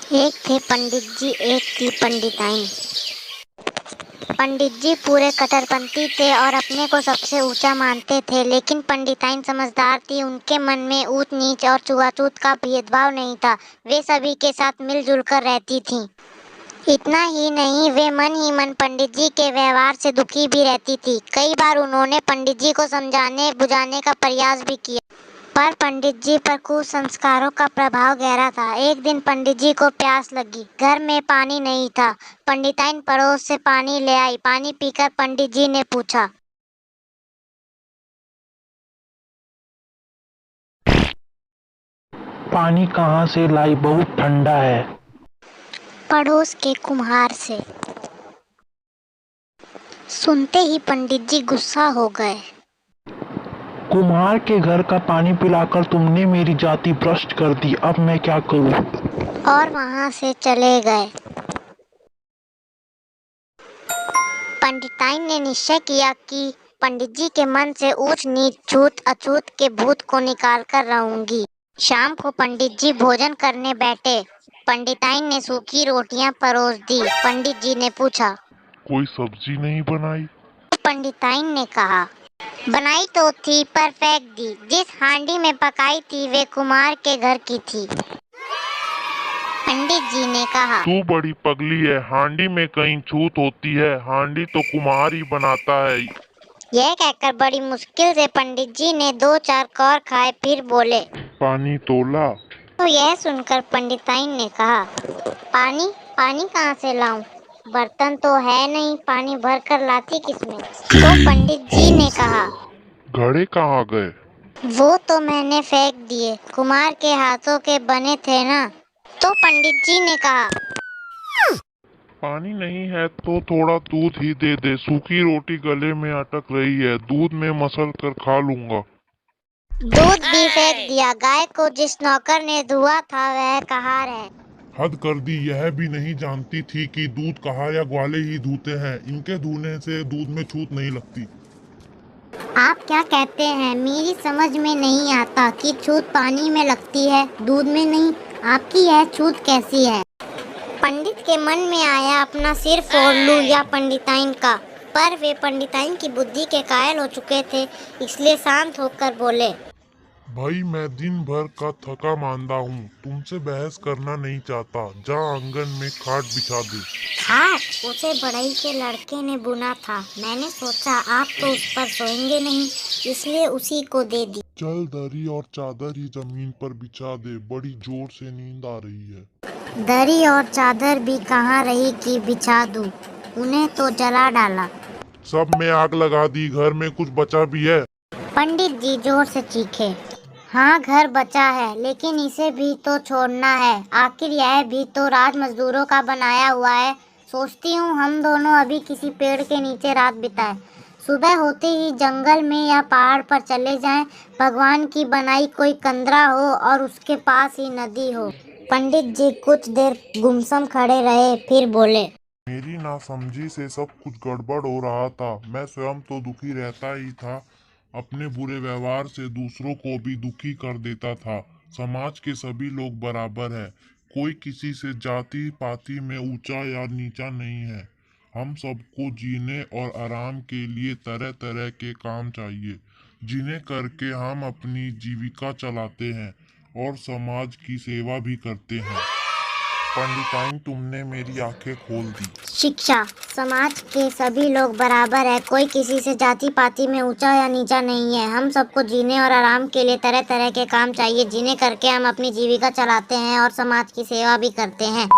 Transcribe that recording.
एक थे पंडित जी, एक थी पंडिताइन। पंडित जी पूरे कट्टरपंथी थे और अपने को सबसे ऊंचा मानते थे, लेकिन पंडिताइन समझदार थी। उनके मन में ऊंच नीच और छुआछूत का भेदभाव नहीं था। वे सभी के साथ मिलजुल कर रहती थीं। इतना ही नहीं, वे मन ही मन पंडित जी के व्यवहार से दुखी भी रहती थी। कई बार उन्होंने पंडित जी को समझाने बुझाने का प्रयास भी किया, पर पंडित जी पर कुसंस्कारों का प्रभाव गहरा था। एक दिन पंडित जी को प्यास लगी। घर में पानी नहीं था। पंडिताइन पड़ोस से पानी ले आई। पानी पीकर पंडित जी ने पूछा, पानी कहाँ से लाई? बहुत ठंडा है। पड़ोस के कुम्हार से। सुनते ही पंडित जी गुस्सा हो गए। कुम्हार के घर का पानी पिलाकर तुमने मेरी जाति भ्रष्ट कर दी। अब मैं क्या करूं? और वहां से चले गए। पंडिताइन ने निश्चय किया कि पंडित जी के मन से ऊंच नीच छूत अछूत के भूत को निकाल कर रहूंगी। शाम को पंडित जी भोजन करने बैठे। पंडिताइन ने सूखी रोटियां परोस दी। पंडित जी ने पूछा, कोई सब्जी नहीं बनाई? पंडिताइन ने कहा, बनाई तो थी पर फेंक दी। जिस हांडी में पकाई थी वे कुमार के घर की थी। पंडित जी ने कहा, तू बड़ी पगली है। हांडी में कहीं छूत होती है? हांडी तो कुम्हार ही बनाता है। यह कहकर बड़ी मुश्किल से पंडित जी ने 2-4 कौर खाए, फिर बोले, पानी तोला? तो यह सुनकर पंडिताइन ने कहा, पानी पानी कहाँ से लाऊं? बर्तन तो है नहीं, पानी भर कर लाती किसमें? तो पंडित जी ने कहा, घड़े कहाँ गए? वो तो मैंने फेंक दिए। कुमार के हाथों के बने थे ना। तो पंडित जी ने कहा, पानी नहीं है तो थोड़ा दूध ही दे दे। सूखी रोटी गले में अटक रही है। दूध में मसल कर खा लूंगा। दूध भी फेंक दिया। गाय को जिस नौकर ने धुआ था वह कहार है। हद कर दी। यह भी नहीं जानती थी कि दूध कहाँ या ग्वाले ही धोते हैं। इनके धोने से दूध में छूत नहीं लगती। आप क्या कहते हैं? मेरी समझ में नहीं आता कि छूत पानी में लगती है, दूध में नहीं। आपकी यह छूत कैसी है? पंडित के मन में आया अपना सिर फोड़ लूं या पंडिताइन का, पर वे पंडिताइन की बुद्धि के कायल हो चुके थे, इसलिए शांत होकर बोले, भाई मैं दिन भर का थका मांदा हूँ। तुमसे बहस करना नहीं चाहता। जा आंगन में खाट बिछा दे। खाट उसे बढ़ई के लड़के ने बुना था। मैंने सोचा आप तो उस पर सोएंगे नहीं, इसलिए उसी को दे दी। चल दरी और चादर ही जमीन पर बिछा दे। बड़ी जोर से नींद आ रही है। दरी और चादर भी कहाँ रही कि बिछा दूं, उन्हें तो जला डाला। सब में आग लगा दी। घर में कुछ बचा भी है? पंडित जी जोर से चीखे। हाँ, घर बचा है, लेकिन इसे भी तो छोड़ना है। आखिर यह भी तो राज मजदूरों का बनाया हुआ है। सोचती हूँ हम दोनों अभी किसी पेड़ के नीचे रात बिताएं। सुबह होते ही जंगल में या पहाड़ पर चले जाएं। भगवान की बनाई कोई कंदरा हो और उसके पास ही नदी हो। पंडित जी कुछ देर गुमसुम खड़े रहे, फिर बोले, मेरी नासमझी से सब कुछ गड़बड़ हो रहा था। मैं स्वयं तो दुखी रहता ही था। अपने बुरे व्यवहार से दूसरों को भी दुखी कर देता था। समाज के सभी लोग बराबर हैं। कोई किसी से जाति पाति में ऊंचा या नीचा नहीं है। हम सबको जीने और आराम के लिए तरह तरह के काम चाहिए, जिन्हें करके हम अपनी जीविका चलाते हैं और समाज की सेवा भी करते हैं। पंडिताइन, तुमने मेरी आंखें खोल दी। शिक्षा। समाज के सभी लोग बराबर है। कोई किसी से जाति पाति में ऊंचा या नीचा नहीं है। हम सबको जीने और आराम के लिए तरह तरह के काम चाहिए, जिन्हें करके हम अपनी जीविका चलाते हैं और समाज की सेवा भी करते हैं।